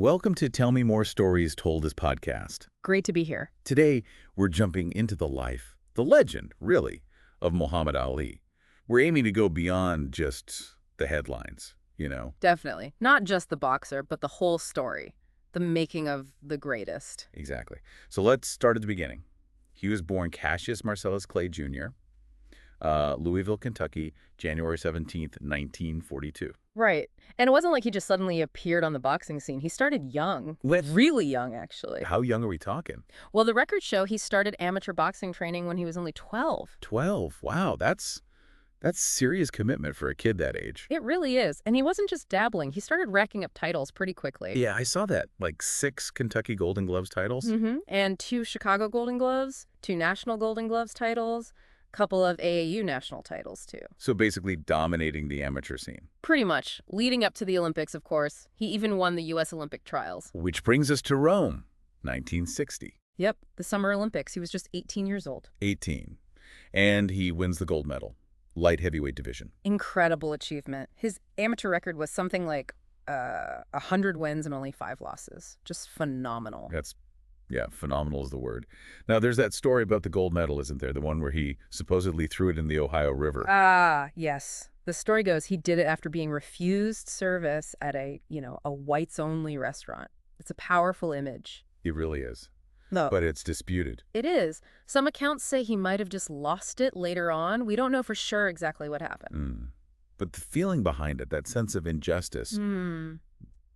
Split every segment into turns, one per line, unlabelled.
Welcome to Tell Me More Stories Told as podcast.
Great to be here.
Today, we're jumping into the life, the legend, really, of Muhammad Ali. We're aiming to go beyond just the headlines, you know?
Definitely. Not just the boxer, but the whole story. The making of the greatest.
Exactly. So let's start at the beginning. He was born Cassius Marcellus Clay Jr., Louisville, Kentucky, January 17th, 1942.
Right. And it wasn't like he just suddenly appeared on the boxing scene. He started young. Really young, actually.
How young are we talking?
Well, the records show he started amateur boxing training when he was only 12.
12. Wow, that's serious commitment for a kid that age.
It really is. And he wasn't just dabbling. He started racking up titles pretty quickly.
Yeah, I saw that. Like 6 Kentucky Golden Gloves titles.
And 2 Chicago Golden Gloves, 2 National Golden Gloves titles, couple of AAU national titles, too.
So basically dominating the amateur scene.
Pretty much. Leading up to the Olympics, of course. He even won the U.S. Olympic trials.
Which brings us to Rome, 1960.
Yep, the Summer Olympics. He was just 18 years old.
18. And he wins the gold medal, light heavyweight division.
Incredible achievement. His amateur record was something like 100 wins and only 5 losses. Just phenomenal.
Yeah, phenomenal is the word. Now, there's that story about the gold medal, isn't there? The one where he supposedly threw it in the Ohio River.
Ah, yes. The story goes he did it after being refused service at a whites-only restaurant. It's a powerful image.
It really is.
No.
But it's disputed.
It is. Some accounts say he might have just lost it later on. We don't know for sure exactly what happened.
But the feeling behind it, that sense of injustice,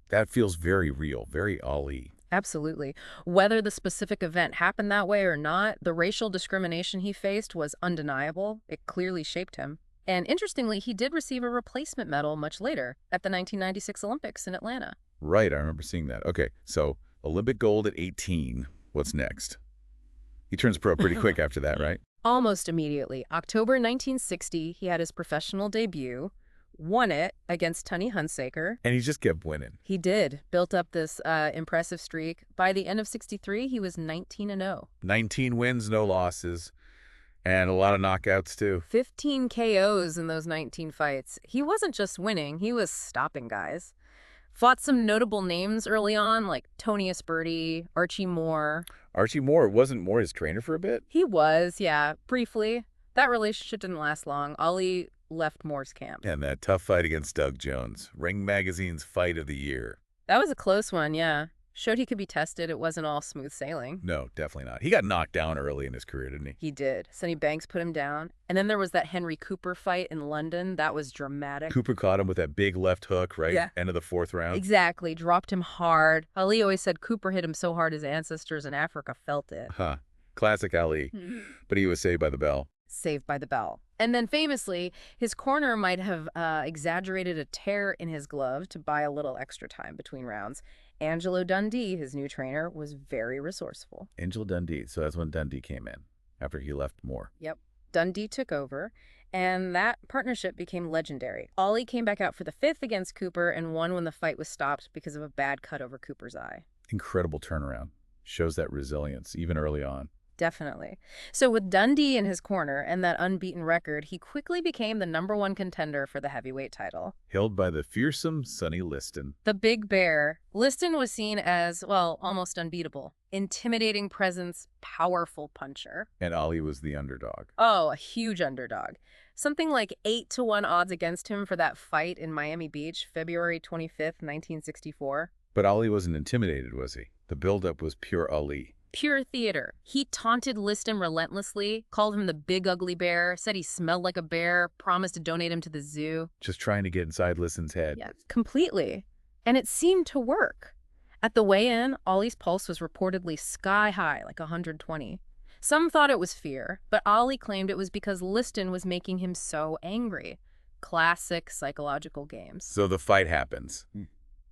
that feels very real, very Ali.
Absolutely. Whether the specific event happened that way or not, the racial discrimination he faced was undeniable. It clearly shaped him. And interestingly, he did receive a replacement medal much later at the 1996 Olympics in Atlanta.
Right, I remember seeing that. Okay, so Olympic gold at 18. What's next? He turns pro pretty quick after that, right?
Almost immediately. October 1960, he had his professional debut. Won it against Tony Hunsaker.
And he just kept winning.
He did. Built up this impressive streak. By the end of 63, he was 19-0.
19 wins, no losses, and a lot of knockouts, too.
15 KOs in those 19 fights. He wasn't just winning, he was stopping guys. Fought some notable names early on, like Tony Asperti, Archie Moore.
Archie Moore, wasn't Moore his trainer for a bit?
He was, yeah, briefly. That relationship didn't last long. Ali left Moore's camp.
And that tough fight against Doug Jones, Ring Magazine's Fight of the Year.
That was a close one, yeah. Showed he could be tested. It wasn't all smooth sailing.
No, definitely not. He got knocked down early in his career, didn't he?
He did. Sonny Banks put him down. And then there was that Henry Cooper fight in London. That was dramatic.
Cooper caught him with that big left hook, right?
Yeah.
End of the 4th round.
Exactly. Dropped him hard. Ali always said Cooper hit him so hard his ancestors in Africa felt it.
Huh. Classic Ali. But he was saved by the bell.
Saved by the bell. And then famously, his corner might have exaggerated a tear in his glove to buy a little extra time between rounds. Angelo Dundee, his new trainer, was very resourceful.
Angelo Dundee. So that's when Dundee came in, after he left Moore.
Yep. Dundee took over, and that partnership became legendary. Ali came back out for the 5th against Cooper and won when the fight was stopped because of a bad cut over Cooper's eye.
Incredible turnaround. Shows that resilience, even early on.
Definitely. So with Dundee in his corner and that unbeaten record, he quickly became the #1 contender for the heavyweight title.
Held by the fearsome Sonny Liston.
The Big Bear. Liston was seen as, well, almost unbeatable. Intimidating presence, powerful puncher.
And Ali was the underdog.
Oh, a huge underdog. Something like 8-1 odds against him for that fight in Miami Beach, February 25th, 1964.
But Ali wasn't intimidated, was he? The buildup was pure Ali.
Pure theater. He taunted Liston relentlessly, called him the big ugly bear, said he smelled like a bear, promised to donate him to the zoo.
Just trying to get inside Liston's head.
Yeah, completely. And it seemed to work. At the weigh-in, Ali's pulse was reportedly sky high, like 120. Some thought it was fear, but Ali claimed it was because Liston was making him so angry. Classic psychological games.
So the fight happens.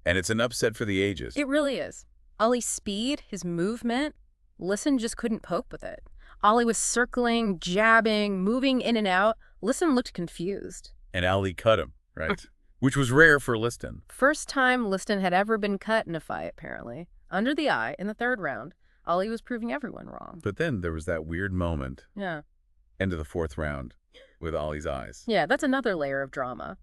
And it's an upset for the ages.
It really is. Ali's speed, his movement, Liston just couldn't cope with it. Ali was circling, jabbing, moving in and out. Liston looked confused.
And Ali cut him, right? Which was rare for Liston.
First time Liston had ever been cut in a fight, apparently. Under the eye in the 3rd round. Ali was proving everyone wrong.
But then there was that weird moment.
Yeah.
End of the 4th round with Ali's eyes.
Yeah, that's another layer of drama.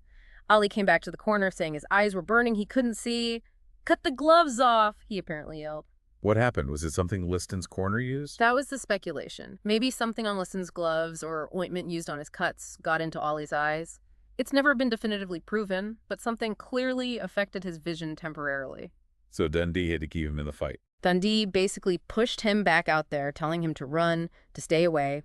Ali came back to the corner saying his eyes were burning, he couldn't see. "Cut the gloves off," he apparently yelled.
What happened? Was it something Liston's corner used?
That was the speculation. Maybe something on Liston's gloves or ointment used on his cuts got into Ollie's eyes. It's never been definitively proven, but something clearly affected his vision temporarily.
So Dundee had to keep him in the fight.
Dundee basically pushed him back out there, telling him to run, to stay away.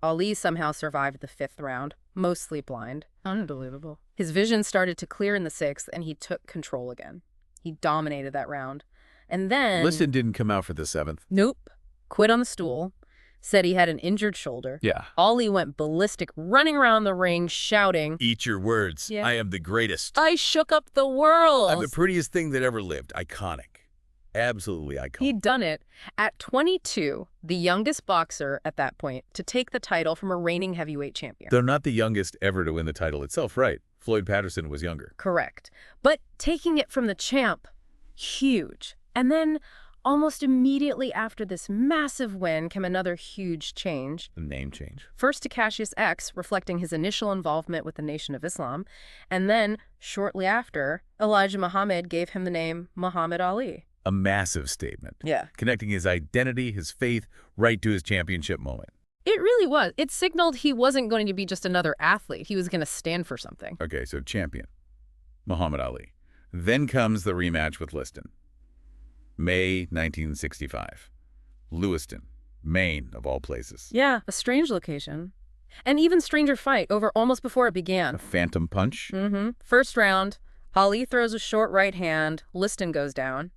Ollie somehow survived the 5th round, mostly blind. Unbelievable. His vision started to clear in the 6th, and he took control again. He dominated that round. And then...
Liston didn't come out for the 7th.
Nope. Quit on the stool. Said he had an injured shoulder.
Yeah.
Ollie went ballistic, running around the ring, shouting,
Eat your words.
Yeah.
I am the greatest.
"I shook up the world!"
I'm the prettiest thing that ever lived. Iconic. Absolutely iconic.
He'd done it. At 22, the youngest boxer at that point to take the title from a reigning heavyweight champion.
Though not the youngest ever to win the title itself, right? Floyd Patterson was younger.
Correct. But taking it from the champ, huge. And then, almost immediately after this massive win came another huge change.
The name change.
First to Cassius X, reflecting his initial involvement with the Nation of Islam, and then, shortly after, Elijah Muhammad gave him the name Muhammad Ali.
A massive statement.
Yeah.
Connecting his identity, his faith, right to his championship moment.
It really was. It signaled he wasn't going to be just another athlete. He was going to stand for something.
Okay, so champion. Muhammad Ali. Then comes the rematch with Liston. May 1965. Lewiston, Maine, of all places.
Yeah, a strange location. An even stranger fight over almost before it began.
A phantom punch.
First round, Ali throws a short right hand. Liston goes down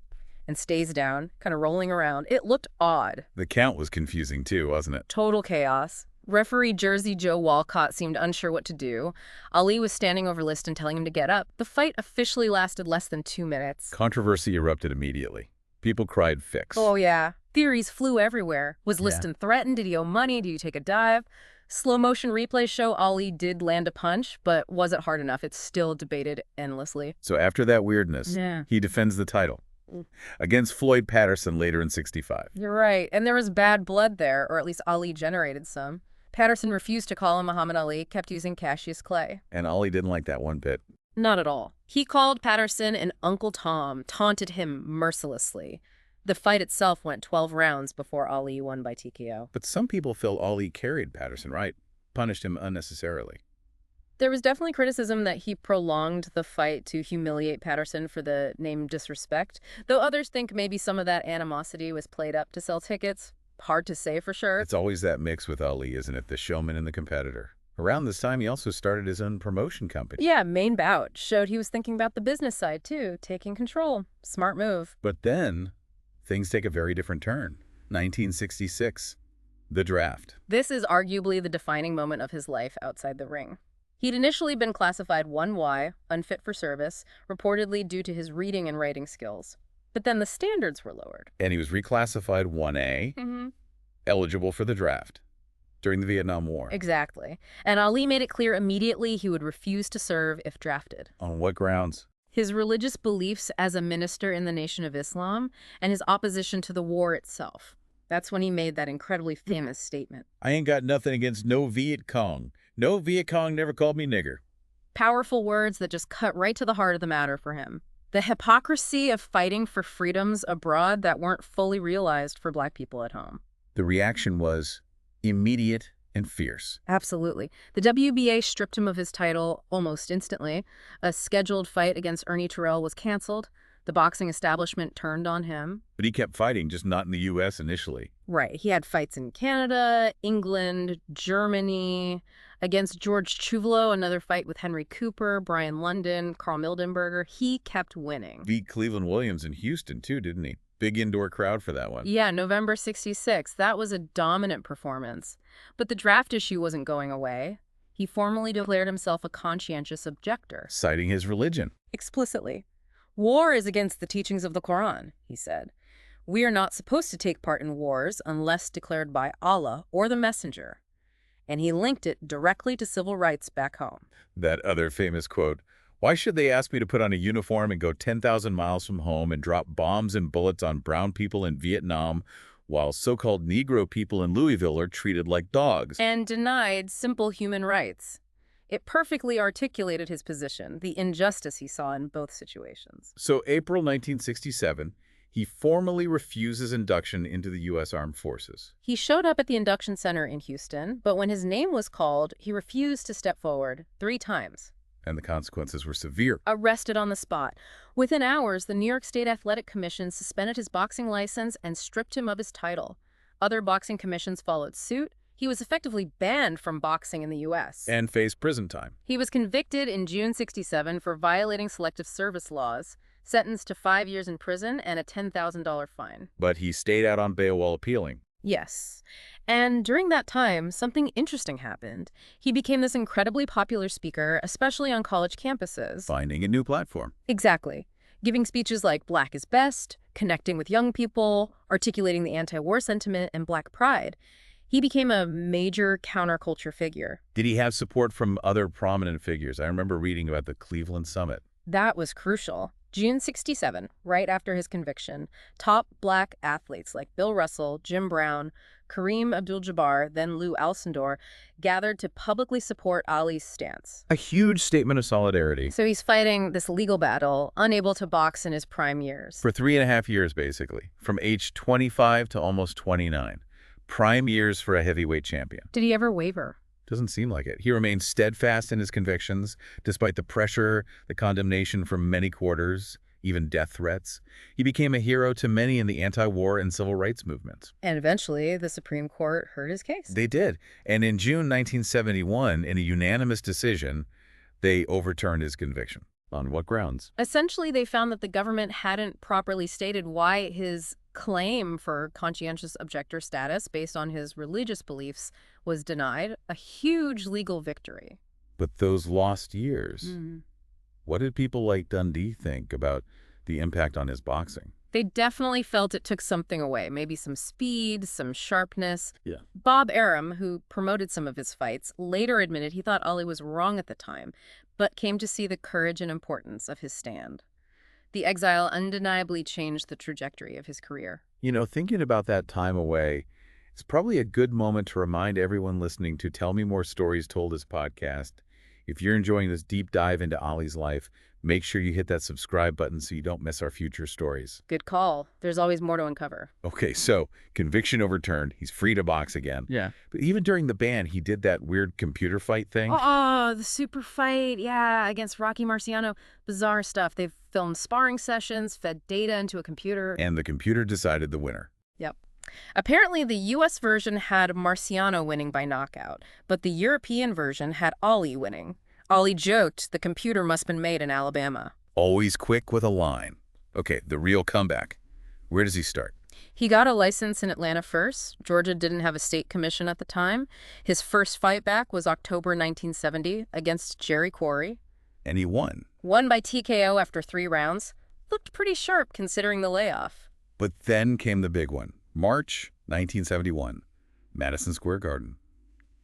and stays down, kind of rolling around. It looked odd.
The count was confusing too, wasn't it?
Total chaos. Referee Jersey Joe Walcott seemed unsure what to do. Ali was standing over Liston, telling him to get up. The fight officially lasted less than 2 minutes.
Controversy erupted immediately. People cried fix.
Oh, yeah. Theories flew everywhere. Was Liston threatened? Did he owe money? Did he take a dive? Slow motion replays show Ali did land a punch, but was it hard enough? It's still debated endlessly.
So after that weirdness, he defends the title against Floyd Patterson later in '65.
You're right. And there was bad blood there, or at least Ali generated some. Patterson refused to call him Muhammad Ali, kept using Cassius Clay.
And Ali didn't like that one bit.
Not at all. He called Patterson an Uncle Tom, taunted him mercilessly. The fight itself went 12 rounds before Ali won by TKO.
But some people feel Ali carried Patterson, right? Punished him unnecessarily.
There was definitely criticism that he prolonged the fight to humiliate Patterson for the name disrespect, though others think maybe some of that animosity was played up to sell tickets. Hard to say for sure.
It's always that mix with Ali, isn't it? The showman and the competitor. Around this time, he also started his own promotion company.
Yeah, Main Bout showed he was thinking about the business side, too, taking control. Smart move.
But then, things take a very different turn. 1966, the draft.
This is arguably the defining moment of his life outside the ring. He'd initially been classified 1Y, unfit for service, reportedly due to his reading and writing skills. But then the standards were lowered.
And he was reclassified 1A, eligible for the draft. During the Vietnam War.
Exactly. And Ali made it clear immediately he would refuse to serve if drafted.
On what grounds?
His religious beliefs as a minister in the Nation of Islam and his opposition to the war itself. That's when he made that incredibly famous statement.
I ain't got nothing against no Viet Cong. No Viet Cong never called me nigger.
Powerful words that just cut right to the heart of the matter for him. The hypocrisy of fighting for freedoms abroad that weren't fully realized for Black people at home.
The reaction was immediate and fierce.
Absolutely. The WBA stripped him of his title almost instantly. A scheduled fight against Ernie Terrell was canceled. The boxing establishment turned on him.
But he kept fighting, just not in the U.S. initially.
Right. He had fights in Canada, England, Germany, against George Chuvalo, another fight with Henry Cooper, Brian London, Carl Mildenberger. He kept winning.
Beat Cleveland Williams in Houston, too, didn't he? Big indoor crowd for that one.
Yeah, November '66. That was a dominant performance. But the draft issue wasn't going away. He formally declared himself a conscientious objector.
Citing his religion.
Explicitly. War is against the teachings of the Quran, he said. We are not supposed to take part in wars unless declared by Allah or the messenger. And he linked it directly to civil rights back home.
That other famous quote, why should they ask me to put on a uniform and go 10,000 miles from home and drop bombs and bullets on brown people in Vietnam while so-called Negro people in Louisville are treated like dogs?
And denied simple human rights. It perfectly articulated his position, the injustice he saw in both situations.
So April 1967, he formally refuses induction into the U.S. Armed Forces.
He showed up at the induction center in Houston, but when his name was called, he refused to step forward 3 times.
And the consequences were severe.
Arrested on the spot. Within hours, the New York State Athletic Commission suspended his boxing license and stripped him of his title. Other boxing commissions followed suit. He was effectively banned from boxing in the U.S.
And faced prison time.
He was convicted in June '67 for violating selective service laws, sentenced to 5 years in prison and a $10,000 fine.
But he stayed out on bail while appealing.
Yes. And during that time, something interesting happened. He became this incredibly popular speaker, especially on college campuses.
Finding a new platform.
Exactly. Giving speeches like Black is Best, connecting with young people, articulating the anti-war sentiment and Black pride. He became a major counterculture figure.
Did he have support from other prominent figures? I remember reading about the Cleveland Summit.
That was crucial. June '67, right after his conviction, top Black athletes like Bill Russell, Jim Brown, Kareem Abdul-Jabbar, then Lou Alcindor, gathered to publicly support Ali's stance.
A huge statement of solidarity.
So he's fighting this legal battle, unable to box in his prime years.
For 3.5 years, basically. From age 25 to almost 29. Prime years for a heavyweight champion.
Did he ever waver?
Doesn't seem like it. He remained steadfast in his convictions, despite the pressure, the condemnation from many quarters, even death threats. He became a hero to many in the anti-war and civil rights movements.
And eventually, the Supreme Court heard his case.
They did. And in June 1971, in a unanimous decision, they overturned his conviction. On what grounds?
Essentially, they found that the government hadn't properly stated why his claim for conscientious objector status based on his religious beliefs was denied. A huge legal victory.
But those lost years, what did people like Dundee think about the impact on his boxing?
They definitely felt it took something away, maybe some speed, some sharpness.
Yeah.
Bob Arum, who promoted some of his fights, later admitted he thought Ali was wrong at the time, but came to see the courage and importance of his stand. The exile undeniably changed the trajectory of his career.
You know, thinking about that time away, it's probably a good moment to remind everyone listening to Tell Me More Stories Told This podcast. If you're enjoying this deep dive into Ali's life, make sure you hit that subscribe button so you don't miss our future stories.
Good call. There's always more to uncover.
Okay, so conviction overturned. He's free to box again.
Yeah.
But even during the ban, he did that weird computer fight thing.
Oh, the super fight, yeah, against Rocky Marciano. Bizarre stuff. They've filmed sparring sessions, fed data into a computer.
And the computer decided the winner.
Yep. Apparently, the U.S. version had Marciano winning by knockout, but the European version had Ali winning. Ali joked the computer must have been made in Alabama.
Always quick with a line. Okay, the real comeback. Where does he start?
He got a license in Atlanta first. Georgia didn't have a state commission at the time. His first fight back was October 1970 against Jerry Quarry.
And he won.
Won by TKO after 3 rounds. Looked pretty sharp considering the layoff.
But then came the big one. March 1971, Madison Square Garden.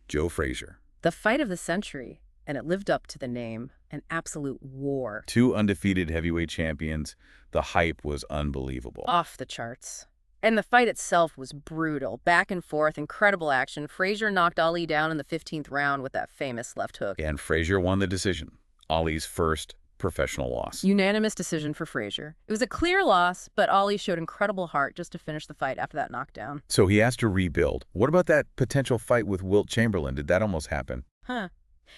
Joe Frazier.
The fight of the century, and it lived up to the name, an absolute war.
2 undefeated heavyweight champions. The hype was unbelievable.
Off the charts. And the fight itself was brutal. Back and forth, incredible action. Frazier knocked Ali down in the 15th round with that famous left hook.
And Frazier won the decision. Ali's first professional loss.
Unanimous decision for Frazier. It was a clear loss, but Ali showed incredible heart just to finish the fight after that knockdown.
So he has to rebuild. What about that potential fight with Wilt Chamberlain? Did that almost happen?
Huh.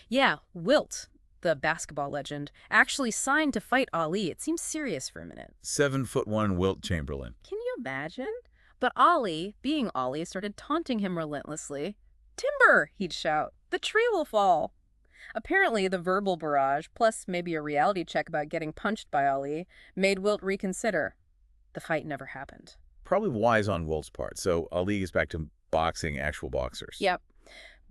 Yeah, Wilt, the basketball legend, actually signed to fight Ali. It seems serious for a minute.
7'1" Wilt Chamberlain.
Can you imagine? But Ali, being Ali, started taunting him relentlessly. "Timber!" he'd shout. "The tree will fall." Apparently, the verbal barrage, plus maybe a reality check about getting punched by Ali, made Wilt reconsider. The fight never happened.
Probably wise on Wilt's part, so Ali is back to boxing actual boxers.
Yep.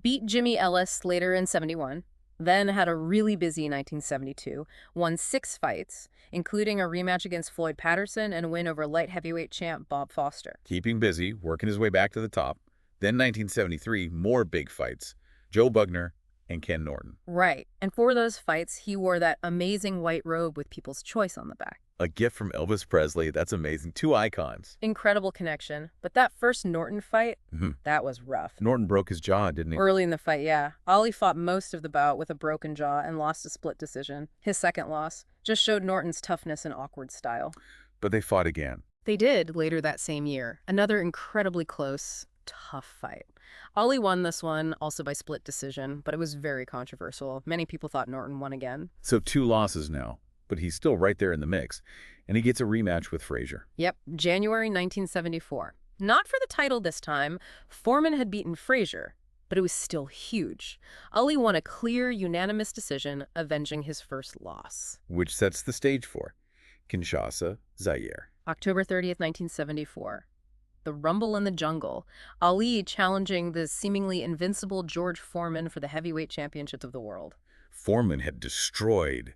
Beat Jimmy Ellis later in '71, then had a really busy 1972, won 6 fights, including a rematch against Floyd Patterson and a win over light heavyweight champ Bob Foster.
Keeping busy, working his way back to the top. Then 1973, more big fights. Joe Bugner, and Ken Norton.
Right. And for those fights, he wore that amazing white robe with People's Choice on the back.
A gift from Elvis Presley. That's amazing. Two icons.
Incredible connection. But that first Norton fight, that was rough.
Norton broke his jaw, didn't he?
Early in the fight, yeah. Ollie fought most of the bout with a broken jaw and lost a split decision. His second loss just showed Norton's toughness and awkward style.
But they fought again.
They did later that same year. Another incredibly close, tough fight. Ollie won this one, also by split decision, but it was very controversial. Many people thought Norton won again.
So 2 losses now, but he's still right there in the mix. And he gets a rematch with Frazier.
Yep, January 1974. Not for the title this time. Foreman had beaten Frazier, but it was still huge. Ollie won a clear, unanimous decision, avenging his first loss.
Which sets the stage for Kinshasa, Zaire.
October 30th, 1974. The Rumble in the Jungle. Ali challenging the seemingly invincible George Foreman for the heavyweight championships of the world.
Foreman had destroyed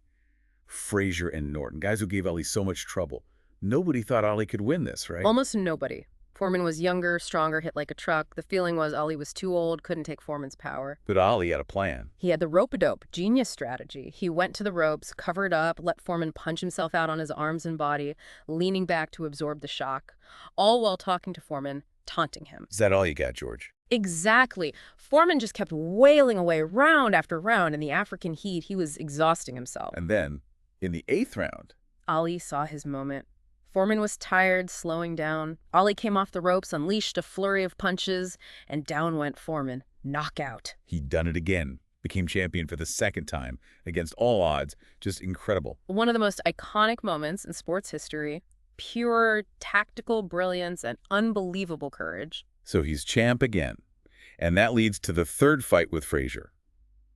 Frazier and Norton, guys who gave Ali so much trouble. Nobody thought Ali could win this, right?
Almost nobody. Foreman was younger, stronger, hit like a truck. The feeling was Ali was too old, couldn't take Foreman's power.
But Ali had a plan.
He had the rope-a-dope, genius strategy. He went to the ropes, covered up, let Foreman punch himself out on his arms and body, leaning back to absorb the shock, all while talking to Foreman, taunting him.
Is that all you got, George?
Exactly. Foreman just kept wailing away round after round. In the African heat, he was exhausting himself.
And then, in the 8th round,
Ali saw his moment. Foreman was tired, slowing down. Ali came off the ropes, unleashed a flurry of punches, and down went Foreman. Knockout.
he'd done it again. Became champion for the 2nd time, against all odds. Just incredible.
One of the most iconic moments in sports history. Pure tactical brilliance and unbelievable courage.
So he's champ again. And that leads to the 3rd fight with Frazier,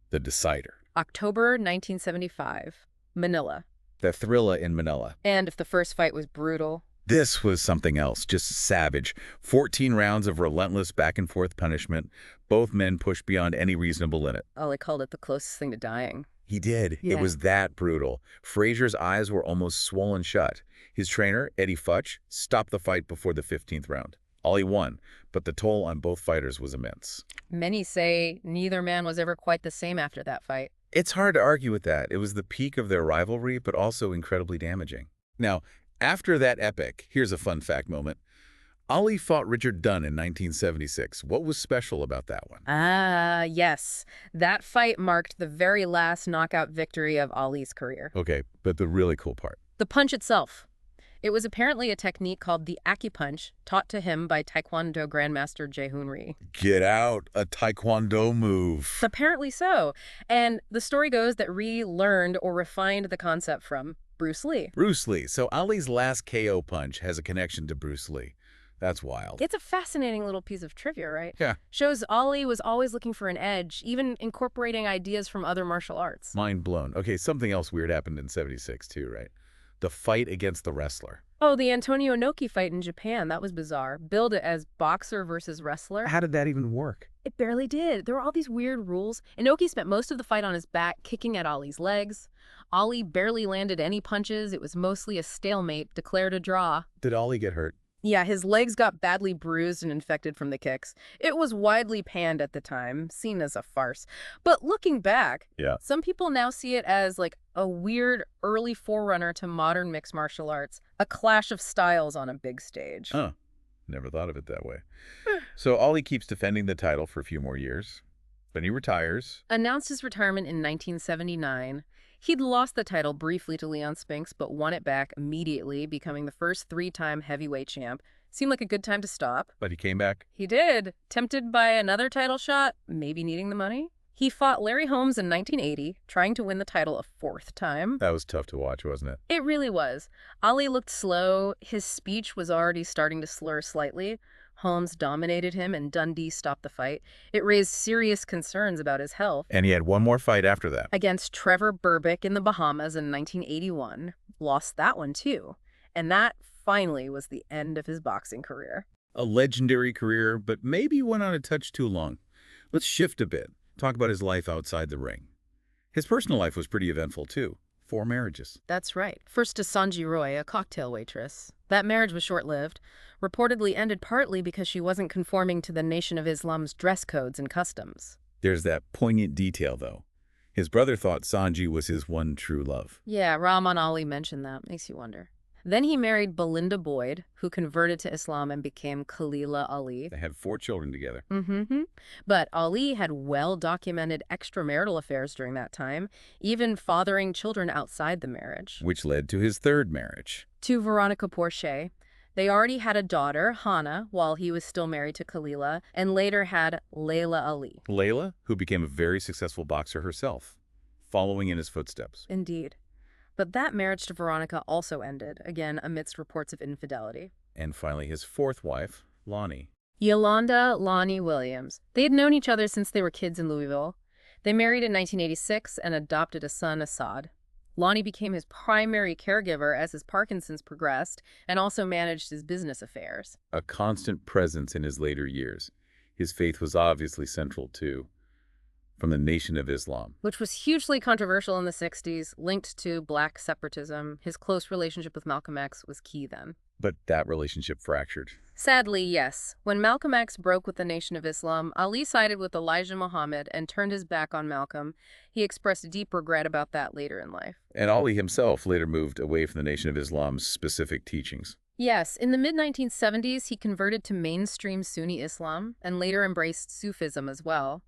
the decider.
October 1975. Manila.
The Thrilla in Manila.
And if the first fight was brutal,
This was something else, just savage. 14 rounds of relentless back-and-forth punishment. Both men pushed beyond any reasonable limit.
Ali called it the closest thing to dying.
He did.
Yeah.
It was that brutal. Frazier's eyes were almost swollen shut. His trainer, Eddie Futch, stopped the fight before the 15th round. Ali won, but the toll on both fighters was immense.
Many say neither man was ever quite the same after that fight.
It's hard to argue with that. It was the peak of their rivalry, but also incredibly damaging. Now, after that epic, here's a fun fact moment. Ali fought Richard Dunn in 1976. What was special about that one?
Ah, yes. That fight marked the very last knockout victory of Ali's career.
Okay, but the really cool part.
The punch itself. It was apparently a technique called the Acupunch, taught to him by Taekwondo Grandmaster Jae-hoon Ri.
Get out, a Taekwondo move.
Apparently so. And the story goes that Ri learned or refined the concept from Bruce Lee.
Bruce Lee. So Ali's last KO punch has a connection to Bruce Lee. That's wild.
It's a fascinating little piece of trivia, right?
Yeah.
Shows Ali was always looking for an edge, even incorporating ideas from other martial arts.
Mind blown. Okay, something else weird happened in 76 too, right? The fight against the wrestler.
Oh, the Antonio Inoki fight in Japan. That was bizarre. Billed it as boxer versus wrestler.
How did that even work?
It barely did. There were all these weird rules. Inoki spent most of the fight on his back, kicking at Ali's legs. Ali barely landed any punches. It was mostly a stalemate, declared a draw.
Did Ali get hurt?
Yeah, his legs got badly bruised and infected from the kicks. It was widely panned at the time, seen as a farce. But looking back, some people now see it as like a weird early forerunner to modern mixed martial arts, a clash of styles on a big stage.
Huh. Never thought of it that way. So Ali keeps defending the title for a few more years. Then he retires.
Announced his retirement in 1979. He'd lost the title briefly to Leon Spinks, but won it back immediately, becoming the first 3-time heavyweight champ. Seemed like a good time to stop.
But he came back.
He did. Tempted by another title shot, maybe needing the money. He fought Larry Holmes in 1980, trying to win the title a 4th time.
That was tough to watch, wasn't it?
It really was. Ali looked slow. His speech was already starting to slur slightly. Holmes dominated him, and Dundee stopped the fight. It raised serious concerns about his health.
And he had one more fight after that.
Against Trevor Berbick in the Bahamas in 1981. Lost that one, too. And that finally was the end of his boxing career.
A legendary career, but maybe went on a touch too long. Let's shift a bit. Talk about his life outside the ring. His personal life was pretty eventful, too. 4 marriages.
That's right. First to Sanji Roy, a cocktail waitress. That marriage was short-lived. Reportedly ended partly because she wasn't conforming to the Nation of Islam's dress codes and customs.
There's that poignant detail, though. His brother thought Sanji was his one true love.
Yeah, Rahman Ali mentioned that. Makes you wonder. Then he married Belinda Boyd, who converted to Islam and became Khalila Ali.
They had 4 children together.
But Ali had well-documented extramarital affairs during that time, even fathering children outside the marriage.
Which led to his 3rd marriage.
To Veronica Porcher. They already had a daughter, Hana, while he was still married to Khalila, and later had Layla Ali.
Layla, who became a very successful boxer herself, following in his footsteps.
Indeed. But that marriage to Veronica also ended, again amidst reports of infidelity.
And finally his 4th wife, Lonnie.
Yolanda Lonnie Williams. They had known each other since they were kids in Louisville. They married in 1986 and adopted a son, Assad. Lonnie became his primary caregiver as his Parkinson's progressed and also managed his business affairs.
A constant presence in his later years. His faith was obviously central, too, from the Nation of Islam.
Which was hugely controversial in the 60s, linked to black separatism. His close relationship with Malcolm X was key then.
But that relationship fractured.
Sadly, yes. When Malcolm X broke with the Nation of Islam, Ali sided with Elijah Muhammad and turned his back on Malcolm. He expressed deep regret about that later in life.
And Ali himself later moved away from the Nation of Islam's specific teachings.
Yes, in the mid-1970s, he converted to mainstream Sunni Islam and later embraced Sufism as well.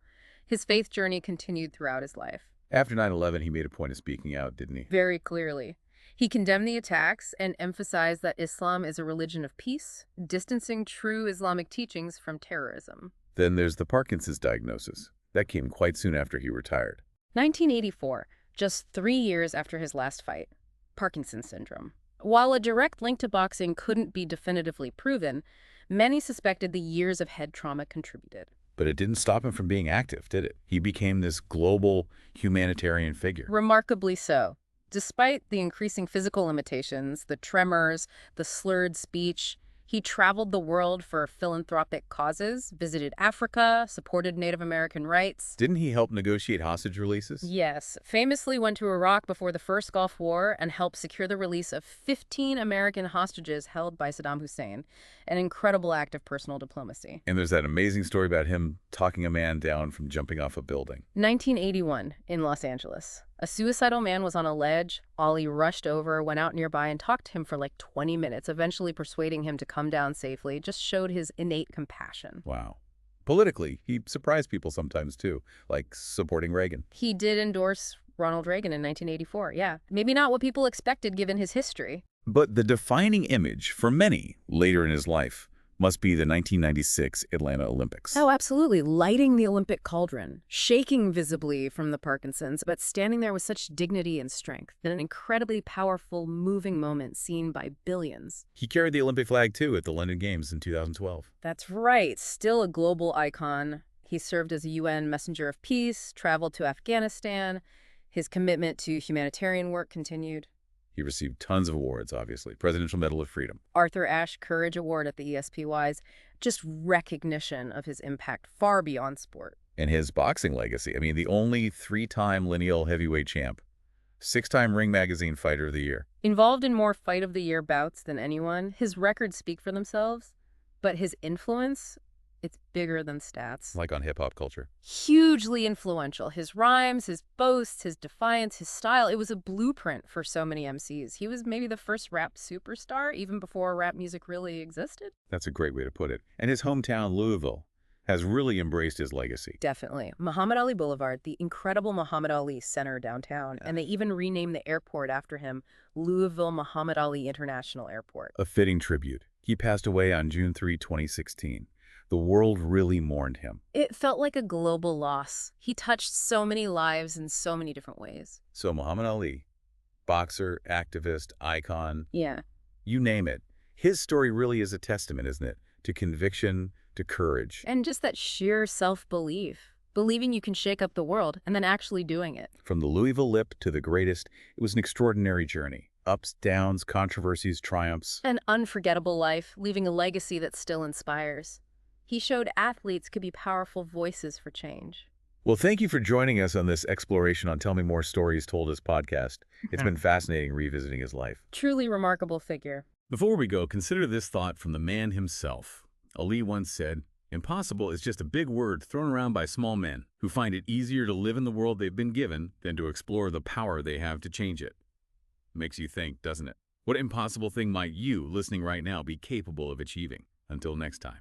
His faith journey continued throughout his life.
After 9/11, he made a point of speaking out, didn't he?
Very clearly. He condemned the attacks and emphasized that Islam is a religion of peace, distancing true Islamic teachings from terrorism.
Then there's the Parkinson's diagnosis. That came quite soon after he retired.
1984, just 3 years after his last fight. Parkinson's syndrome. While a direct link to boxing couldn't be definitively proven, many suspected the years of head trauma contributed.
But it didn't stop him from being active, did it? He became this global humanitarian figure.
Remarkably so. Despite the increasing physical limitations, the tremors, the slurred speech, he traveled the world for philanthropic causes, visited Africa, supported Native American rights.
Didn't he help negotiate hostage releases?
Yes, famously went to Iraq before the first Gulf War and helped secure the release of 15 American hostages held by Saddam Hussein, an incredible act of personal diplomacy.
And there's that amazing story about him talking a man down from jumping off a building.
1981 in Los Angeles. A suicidal man was on a ledge. Ali rushed over, went out nearby, and talked to him for like 20 minutes, eventually persuading him to come down safely. Just showed his innate compassion.
Wow. Politically, he surprised people sometimes, too, like supporting Reagan.
He did endorse Ronald Reagan in 1984, yeah. Maybe not what people expected given his history.
But the defining image for many later in his life must be the 1996 Atlanta Olympics.
Oh, absolutely. Lighting the Olympic cauldron, shaking visibly from the Parkinson's, but standing there with such dignity and strength. An incredibly powerful, moving moment seen by billions.
He carried the Olympic flag, too, at the London Games in 2012.
That's right. Still a global icon. He served as a UN messenger of peace, traveled to Afghanistan. His commitment to humanitarian work continued.
He received tons of awards, obviously. Presidential Medal of Freedom.
Arthur Ashe Courage Award at the ESPYs. Just recognition of his impact far beyond sport.
And his boxing legacy. I mean, the only 3-time lineal heavyweight champ. 6-time Ring Magazine Fighter of the Year.
Involved in more Fight of the Year bouts than anyone. His records speak for themselves. But his influence, it's bigger than stats.
Like on hip-hop culture.
Hugely influential. His rhymes, his boasts, his defiance, his style. It was a blueprint for so many MCs. He was maybe the first rap superstar, even before rap music really existed.
That's a great way to put it. And his hometown, Louisville, has really embraced his legacy.
Definitely. Muhammad Ali Boulevard, the incredible Muhammad Ali Center downtown. And they even renamed the airport after him, Louisville Muhammad Ali International Airport.
A fitting tribute. He passed away on June 3, 2016. The world really mourned him.
It felt like a global loss. He touched so many lives in so many different ways.
So Muhammad Ali, boxer, activist, icon,
Yeah.
you name it. His story really is a testament, isn't it? To conviction, to courage.
And just that sheer self-belief. Believing you can shake up the world and then actually doing it.
From the Louisville Lip to the greatest, it was an extraordinary journey. Ups, downs, controversies, triumphs.
An unforgettable life, leaving a legacy that still inspires. He showed athletes could be powerful voices for change.
Well, thank you for joining us on this exploration on Tell Me More Stories Told Us podcast. It's been fascinating revisiting his life.
Truly remarkable figure.
Before we go, consider this thought from the man himself. Ali once said, Impossible is just a big word thrown around by small men who find it easier to live in the world they've been given than to explore the power they have to change it. Makes you think, doesn't it? What impossible thing might you, listening right now, be capable of achieving? Until next time.